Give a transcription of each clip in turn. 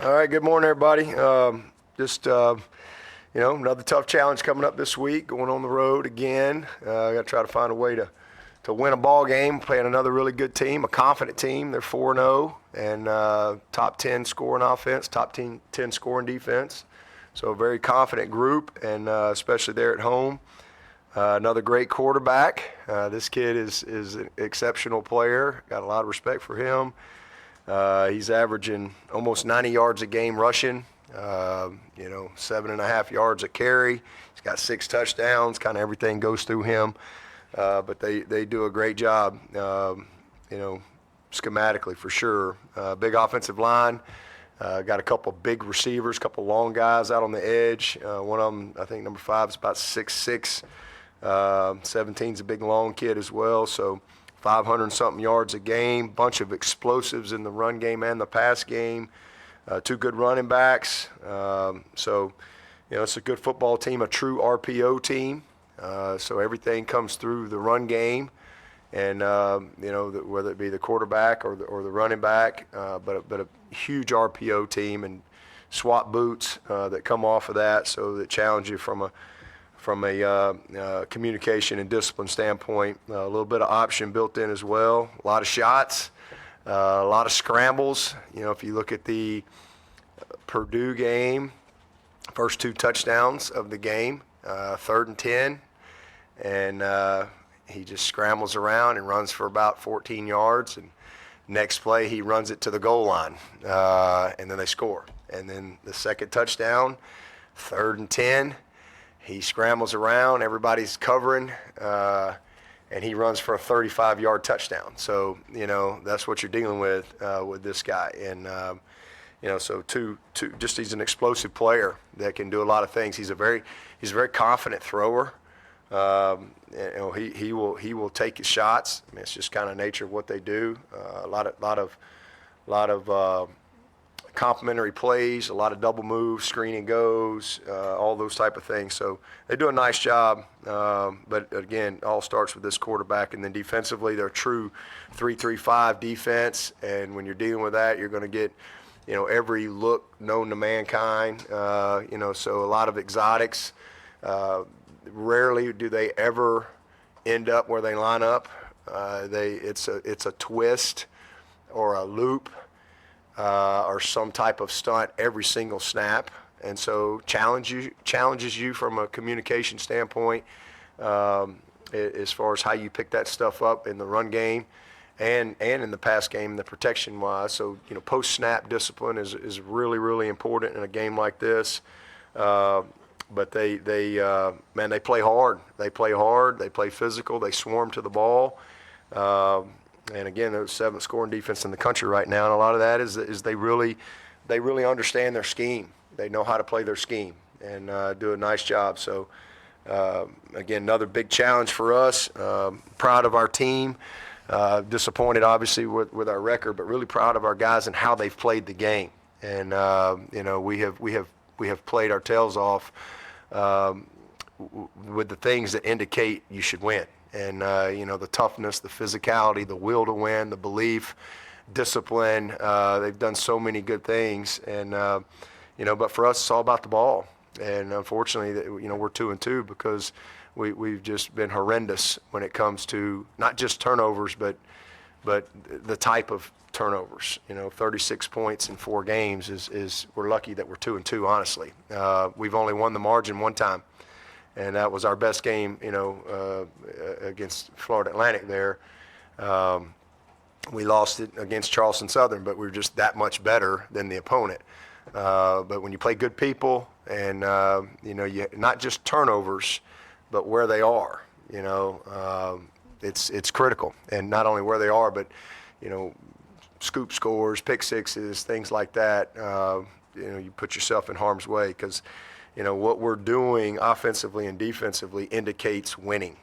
All right, good morning, everybody. Another tough challenge coming up this week, going on the road again. I got to try to find a way to win a ball game, playing another really good team, a confident team. They're 4-0 and top 10 scoring offense, top 10 scoring defense. So a very confident group, and especially there at home. Another great quarterback. This kid is an exceptional player. Got a lot of respect for him. He's averaging almost 90 yards a game rushing, 7.5 yards a carry. He's got 6 touchdowns. Kind of everything goes through him. But they do a great job, schematically for sure. Big offensive line. Got a couple big receivers, a couple long guys out on the edge. One of them, I think number 5 is about 6'6". 17's a big long kid as well. So 500-something yards a game, bunch of explosives in the run game and the pass game, 2 good running backs. It's a good football team, a true RPO team. So everything comes through the run game, and whether it be the quarterback or the running back, but a huge RPO team and swap boots that come off of that, so that challenge you from a communication and discipline standpoint. A little bit of option built in as well. A lot of shots, a lot of scrambles. If you look at the Purdue game, first 2 touchdowns of the game, 3rd and 10, and he just scrambles around and runs for about 14 yards. And next play, he runs it to the goal line, and then they score. And then the second touchdown, 3rd and 10. He scrambles around, everybody's covering, and he runs for a 35-yard touchdown. So, that's what you're dealing with this guy. And, so he's an explosive player that can do a lot of things. He's a very confident thrower. He will take his shots. I mean, it's just kind of nature of what they do. A lot of complementary plays, a lot of double moves, screen and goes, all those type of things. So they do a nice job. But again, all starts with this quarterback, and then defensively, they're a true 3-3-5 defense. And when you're dealing with that, you're going to get, every look known to mankind. So a lot of exotics. Rarely do they ever end up where they line up. It's a twist or a loop. Or some type of stunt every single snap, and so challenges you from a communication standpoint, as far as how you pick that stuff up in the run game, and in the pass game, the protection wise. So post snap discipline is really, really important in a game like this. But they play hard. They play physical. They swarm to the ball. And again, they're the 7th scoring defense in the country right now, and a lot of that is they really understand their scheme. They know how to play their scheme and do a nice job. So again, another big challenge for us. Proud of our team. Disappointed obviously with our record, but really proud of our guys and how they've played the game. And we have played our tails off with the things that indicate you should win. And, the toughness, the physicality, the will to win, the belief, discipline. They've done so many good things. And, but for us, it's all about the ball. And unfortunately, we're 2-2 because we've just been horrendous when it comes to not just turnovers, but the type of turnovers. 36 points in 4 games is we're lucky that we're 2-2, honestly. We've only won the margin one time. And that was our best game, against Florida Atlantic there. We lost it against Charleston Southern, but we were just that much better than the opponent. But when you play good people and, you not just turnovers, but where they are, it's critical. And not only where they are, but, scoop scores, pick sixes, things like that. You put yourself in harm's way because what we're doing offensively and defensively indicates winning.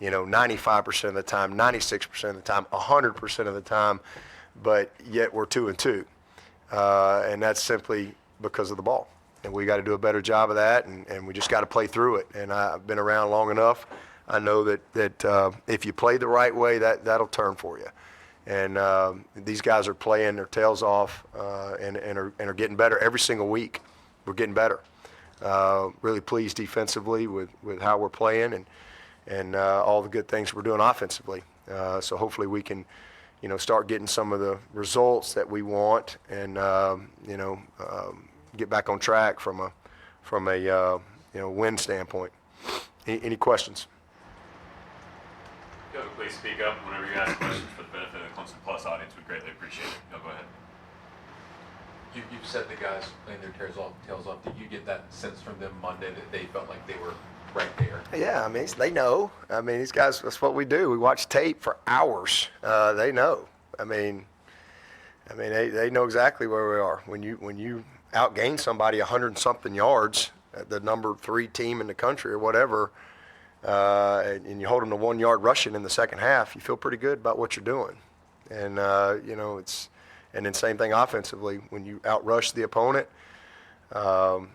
95% of the time, 96% of the time, 100% of the time, but yet we're 2-2. And that's simply because of the ball. And we got to do a better job of that, and we just got to play through it. And I've been around long enough. I know that if you play the right way, that'll turn for you. And these guys are playing their tails off and are getting better every single week. We're getting better. Really pleased defensively with how we're playing and all the good things we're doing offensively. So hopefully we can, start getting some of the results that we want and, get back on track from a win standpoint. Any questions? Go, please speak up whenever you ask questions for the benefit of the Clemson Plus audience. We'd greatly appreciate it. Go ahead. You've said the guys playing their tails off. Did you get that sense from them Monday that they felt like they were right there? Yeah, they know. These guys, that's what we do. We watch tape for hours. They know. They know exactly where we are. When you outgain somebody 100-something yards, the number 3 team in the country or whatever, and you hold them to 1 yard rushing in the second half, you feel pretty good about what you're doing. And and then same thing offensively. When you outrush the opponent, you're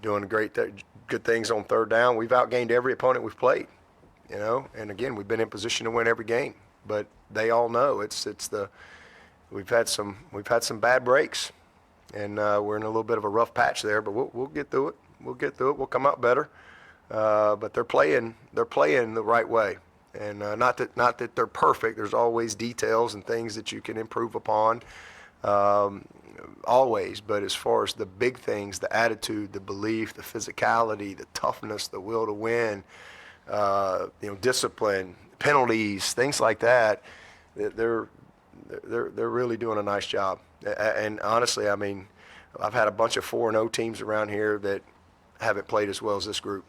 doing good things on third down. We've outgained every opponent we've played, And again, we've been in position to win every game. But they all know we've had some bad breaks, and we're in a little bit of a rough patch there. But we'll get through it. We'll come out better. But they're playing the right way, and not that they're perfect. There's always details and things that you can improve upon, always. But as far as the big things, the attitude, the belief, the physicality, the toughness, the will to win, discipline, penalties, things like that, they're really doing a nice job. And honestly, I've had a bunch of 4-0 teams around here that haven't played as well as this group.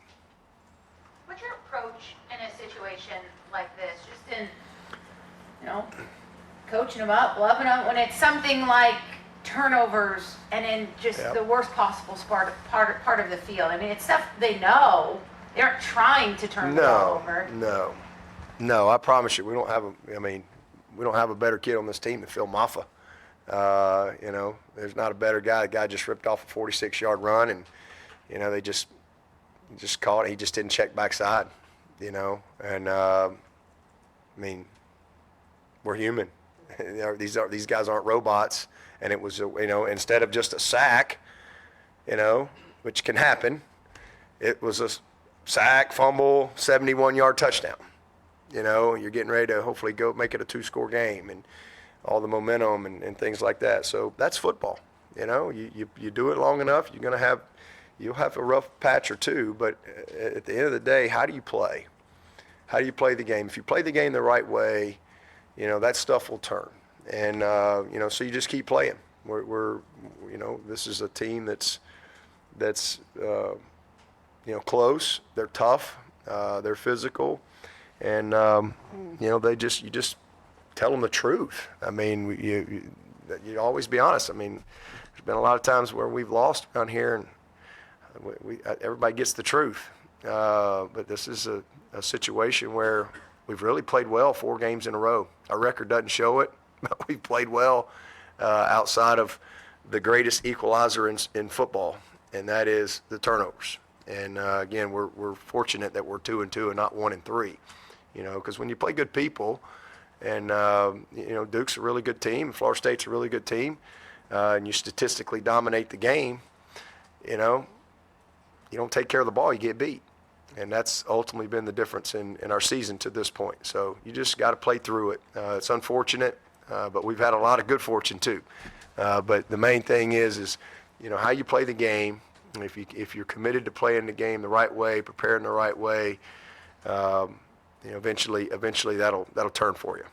What's your approach in a situation like this? Just in, coaching them up, loving them, when it's something like turnovers and in just the worst possible part of the field. It's stuff they know. They aren't trying to turn the ball over. No. I promise you, we don't have a better kid on this team than Phil Maffa. There's not a better guy. The guy just ripped off a 46-yard run, and they just caught it. He just didn't check backside, And we're human. These guys aren't robots. And it was instead of just a sack, which can happen, it was a sack, fumble, 71-yard touchdown. You're getting ready to hopefully go make it a 2-score game, and all the momentum and things like that. So that's football. You do it long enough, you'll have a rough patch or two, but at the end of the day, how do you play? How do you play the game? If you play the game the right way, that stuff will turn. And, so you just keep playing. This is a team that's close. They're tough. They're physical. And, you just tell them the truth. You always be honest. There's been a lot of times where we've lost around here, and everybody gets the truth. But this is a situation where we've really played well 4 games in a row. Our record doesn't show it, but we've played well outside of the greatest equalizer in football, and that is the turnovers. And again, we're fortunate that we're 2-2 and not 1-3. Because when you play good people, and Duke's a really good team, Florida State's a really good team, and you statistically dominate the game, you don't take care of the ball, you get beat. And that's ultimately been the difference in our season to this point. So you just got to play through it. It's unfortunate, but we've had a lot of good fortune too. But the main thing is how you play the game. And if you're committed to playing the game the right way, preparing the right way, eventually that'll turn for you,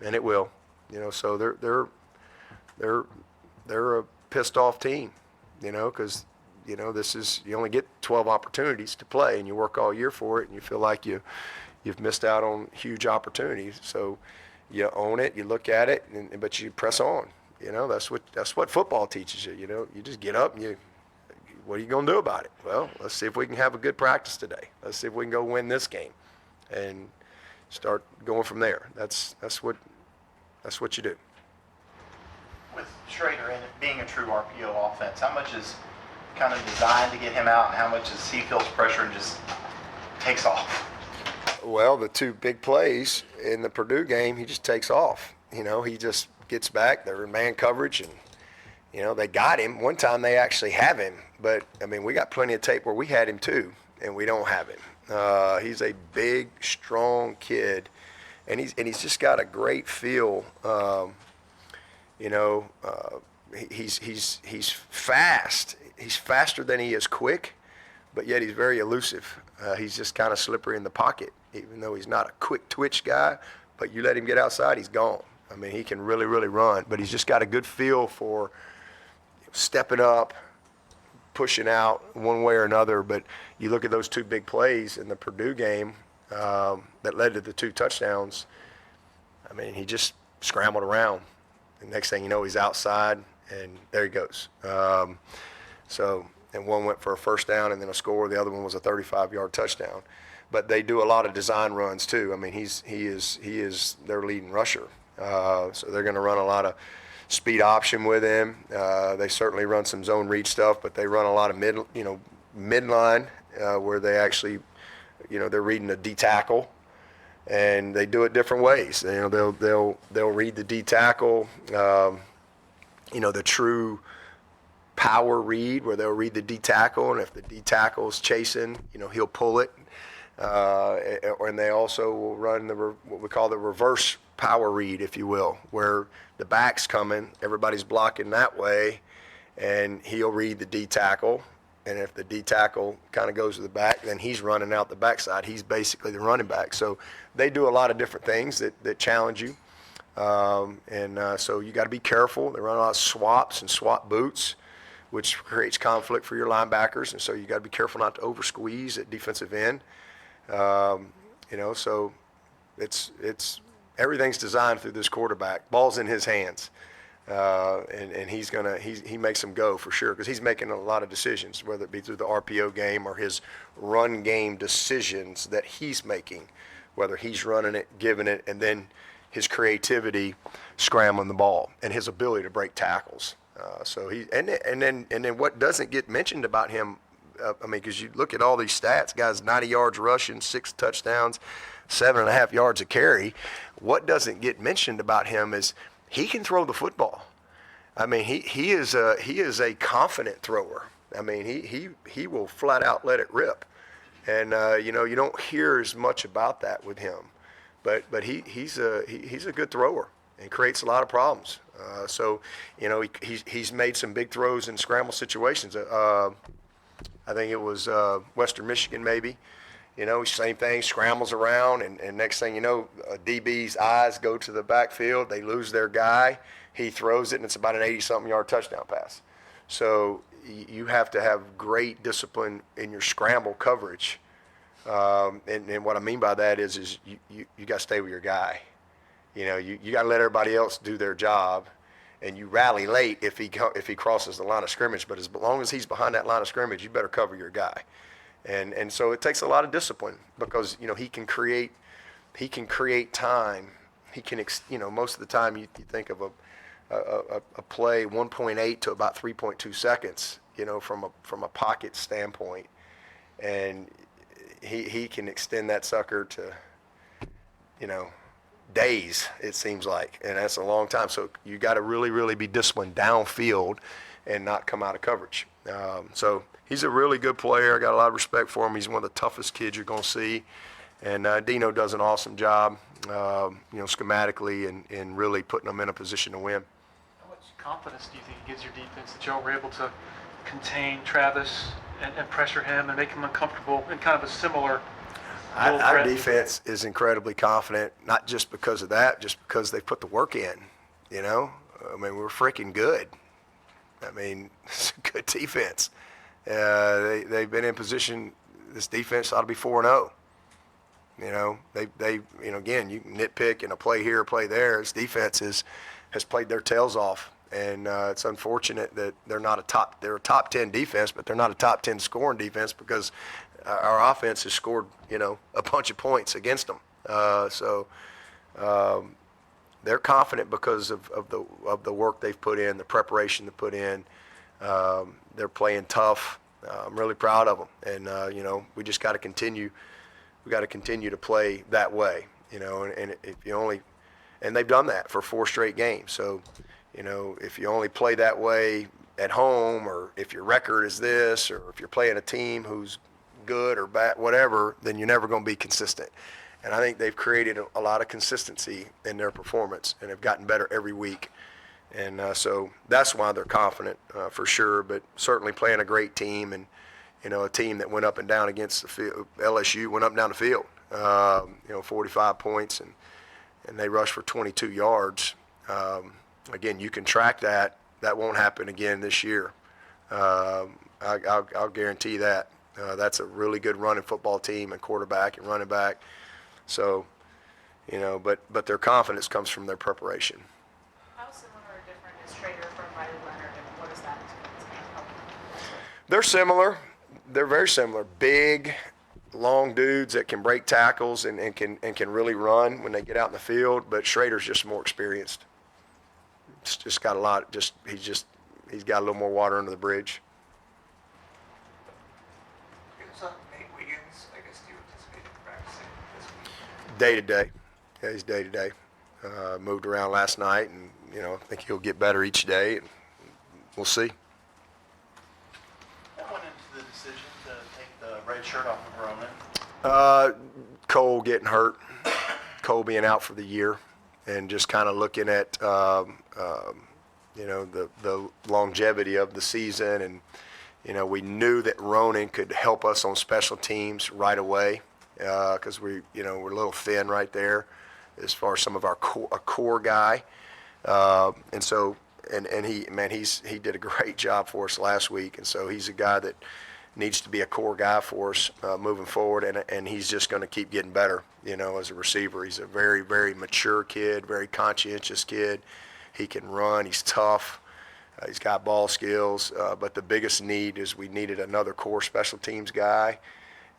and it will. So they're a pissed off team, because this is, you only get 12 opportunities to play, and you work all year for it, and you feel like you've missed out on huge opportunities. So you own it, you look at it, but you press on. That's what football teaches you. You just get up and what are you going to do about it? Well, let's see if we can have a good practice today. Let's see if we can go win this game, and start going from there. That's what you do. With Schrader and it being a true RPO offense, how much is kind of designed to get him out, and how much is he feels pressure and just takes off? Well, the 2 big plays in the Purdue game, he just takes off. he just gets back. They're in man coverage, and they got him. One time they actually have him, but I mean, we got plenty of tape where we had him too, and we don't have him. He's a big, strong kid, and he's just got a great feel. He's fast. He's faster than he is quick, but yet he's very elusive. He's just kind of slippery in the pocket, even though he's not a quick twitch guy. But you let him get outside, he's gone. I mean, he can really, really run, but he's just got a good feel for stepping up, pushing out one way or another. But you look at those two big plays in the Purdue game that led to the 2 touchdowns. I mean, he just scrambled around. The next thing you know, he's outside, and there he goes. And one went for a first down and then a score. The other one was a 35-yard touchdown. But they do a lot of design runs too. I mean, he is their leading rusher. So they're going to run a lot of speed option with him. They certainly run some zone read stuff, but they run a lot of midline where they actually, they're reading a D tackle, and they do it different ways. They'll read the D tackle, the true power read where they'll read the D tackle, and if the D tackle is chasing, he'll pull it. And they also will run what we call the reverse power read, if you will, where the back's coming, everybody's blocking that way, and he'll read the D tackle. And if the D tackle kind of goes to the back, then he's running out the backside. He's basically the running back. So they do a lot of different things that challenge you. So you got to be careful. They run a lot of swaps and swap boots, which creates conflict for your linebackers. And so you got to be careful not to over squeeze at defensive end. So it's everything's designed through this quarterback. Ball's in his hands. And he makes them go for sure, because he's making a lot of decisions, whether it be through the RPO game or his run game decisions that he's making, whether he's running it, giving it, and then his creativity scrambling the ball and his ability to break tackles. And then what doesn't get mentioned about him, because you look at all these stats, guys, 90 yards rushing, 6 touchdowns, 7.5 yards a carry. What doesn't get mentioned about him is he can throw the football. I mean, he is a confident thrower. I mean, he will flat out let it rip. And you don't hear as much about that with him, but he's a good thrower and creates a lot of problems. He's made some big throws in scramble situations. I think it was Western Michigan maybe. Same thing, scrambles around, and next thing you know, a DB's eyes go to the backfield. They lose their guy. He throws it, and it's about an 80-something yard touchdown pass. So you have to have great discipline in your scramble coverage. And what I mean by that is you got to stay with your guy. You got to let everybody else do their job, and you rally late if he crosses the line of scrimmage. But as long as he's behind that line of scrimmage, you better cover your guy. And so it takes a lot of discipline, because he can create time. He can most of the time you think of a play 1.8 to about 3.2 seconds, from a pocket standpoint, and he can extend that sucker to days, it seems like, and that's a long time. So you got to really, really be disciplined downfield and not come out of coverage. So he's a really good player. I got a lot of respect for him. He's one of the toughest kids you're going to see. And Dino does an awesome job, schematically and really putting them in a position to win. How much confidence do you think it gives your defense that y'all were able to contain Travis and pressure him and make him uncomfortable in kind of a similar Our defense is incredibly confident, not just because of that, just because they put the work in, I mean, we're freaking good. I mean, it's a good defense. They've been in position. This defense ought to be 4-0. Again, you can nitpick and a play here, a play there. This defense has played their tails off, and it's unfortunate that they're a top 10 defense, but they're not a top 10 scoring defense, because our offense has scored, a bunch of points against them. They're confident because of the work they've put in, the preparation they put in. They're playing tough. I'm really proud of them, and we just got to continue. We got to continue to play that way, and if you only. And they've done that for 4 straight games. So, if you only play that way at home, or if your record is this, or if you're playing a team who's good or bad, whatever, then you're never going to be consistent. And I think they've created a lot of consistency in their performance and have gotten better every week. And so that's why they're confident for sure, but certainly playing a great team, and, a team that went up and down against the field. LSU went up and down the field, 45 points, and they rushed for 22 yards. Again, you can track that. That won't happen again this year. I'll guarantee that. That's a really good running football team, and quarterback and running back. So, but their confidence comes from their preparation. How similar or different is Schrader from Riley Leonard, and what does that mean? They're similar. They're very similar. Big, long dudes that can break tackles and can really run when they get out in the field. But Schrader's just more experienced. Just got a lot. He's got a little more water under the bridge. Nate Wiggins, I guess, do you anticipate practicing this week? Day to day. Yeah, he's day to day. Moved around last night, and I think he'll get better each day. And we'll see. What went into the decision to take the red shirt off of Ronan? Cole getting hurt. Cole being out for the year, and just kind of looking at the longevity of the season, and we knew that Ronan could help us on special teams right away, because we're a little thin right there as far as some of our core guy, and so he did a great job for us last week, and so he's a guy that needs to be a core guy for us moving forward, and he's just going to keep getting better, as a receiver. He's a very, very mature kid, very conscientious kid. He can run. He's tough. He's got ball skills. But the biggest need is we needed another core special teams guy,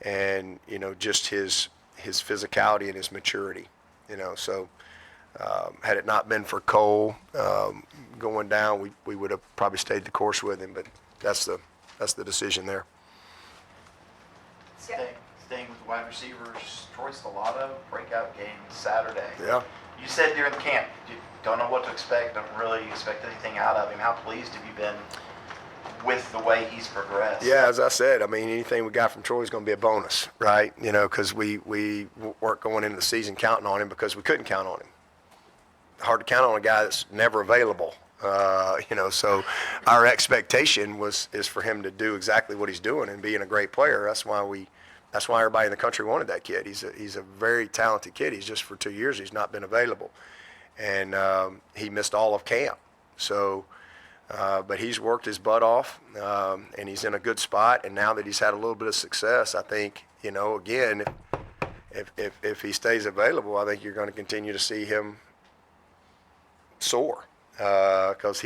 and just his physicality and his maturity. So had it not been for Cole going down, we would have probably stayed the course with him. But that's the decision there. Staying with wide receivers, Troy Stellato, breakout game Saturday. Yeah. You said during the camp, you don't know what to expect, don't really expect anything out of him. How pleased have you been with the way he's progressed? Yeah, as I said, anything we got from Troy is going to be a bonus, right? Because we weren't going into the season counting on him because we couldn't count on him. Hard to count on a guy that's never available. So our expectation is for him to do exactly what he's doing and being a great player. That's why everybody in the country wanted that kid. He's a very talented kid. He's just for 2 years he's not been available, and he missed all of camp. So, but he's worked his butt off, and he's in a good spot. And now that he's had a little bit of success, I think again, if he stays available, I think you're going to continue to see him soar. Because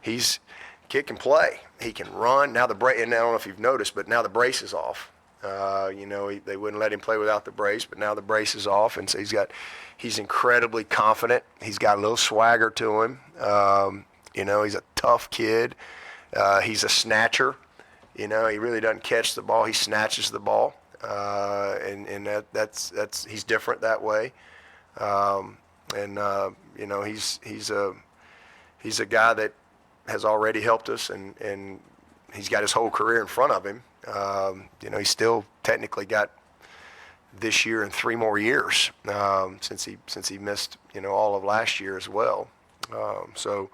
he's kid can play, he can run. Now and I don't know if you've noticed, but now the brace is off. They wouldn't let him play without the brace, but now the brace is off, and so he's incredibly confident. He's got a little swagger to him. He's a tough kid. He's a snatcher. He really doesn't catch the ball; he snatches the ball, and that's he's different that way. He's a guy that has already helped us, and he's got his whole career in front of him. He's still technically got this year and 3 more years since he missed all of last year as well. So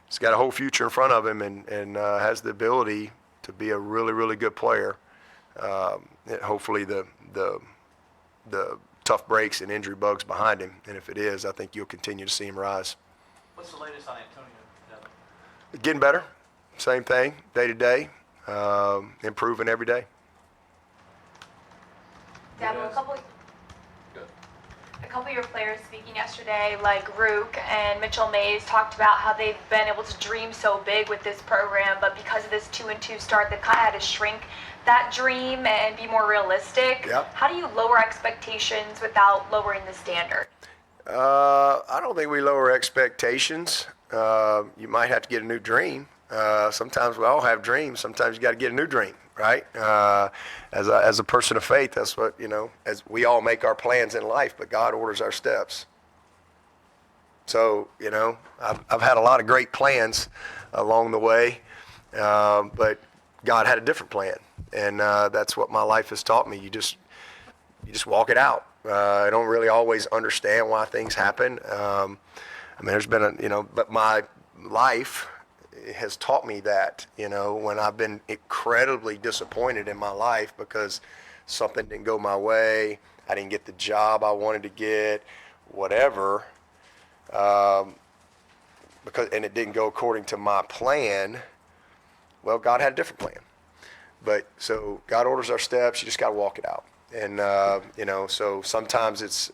he's got a whole future in front of him, and has the ability to be a really, really good player. Hopefully the tough breaks and injury bugs behind him, and if it is, I think you'll continue to see him rise. What's the latest on Antonio? Getting better, same thing, day to day, improving every day. Dabo, Good. a couple of your players speaking yesterday, like Rook and Mitchell Mays, talked about how they've been able to dream so big with this program, but because of this 2-2 start, they've kind of had to shrink that dream and be more realistic. Yep. How do you lower expectations without lowering the standard? I don't think we lower expectations. You might have to get a new dream. Sometimes we all have dreams. Sometimes you got to get a new dream, right? As a person of faith, that's what, as we all make our plans in life, but God orders our steps. So, you know, I've had a lot of great plans along the way, but God had a different plan. And that's what my life has taught me. You just walk it out. I don't really always understand why things happen. I mean, there's been but my life has taught me that, you know, when I've been incredibly disappointed in my life because something didn't go my way, I didn't get the job I wanted to get, whatever, and it didn't go according to my plan. Well, God had a different plan. But so God orders our steps. You just got to walk it out. And, you know, so sometimes it's,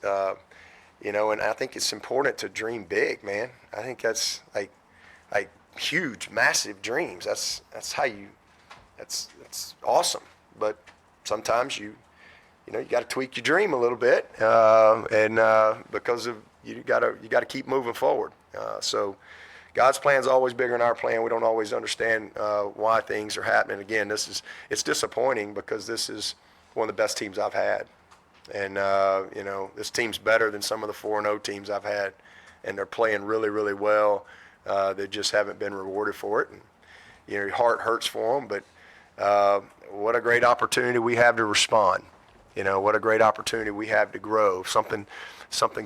you know, and I think it's important to dream big, man. I think that's like huge, massive dreams. That's awesome. But sometimes you got to tweak your dream a little bit, because of you got to keep moving forward. So God's plan is always bigger than our plan. We don't always understand why things are happening. Again, it's disappointing because this is one of the best teams I've had, and you know, this team's better than some of the 4-0 teams I've had, and they're playing really, really well. They just haven't been rewarded for it, and you know, your heart hurts for them. But what a great opportunity we have to respond. You know, what a great opportunity we have to grow. Something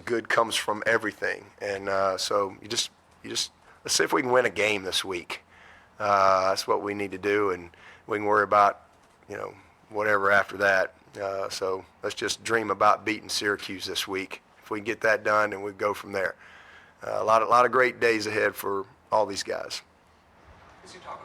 good comes from everything, and so you just let's see if we can win a game this week. That's what we need to do, and we can worry about, you know, whatever after that. So let's just dream about beating Syracuse this week. If we can get that done, and we go from there. A lot of great days ahead for all these guys. As you talk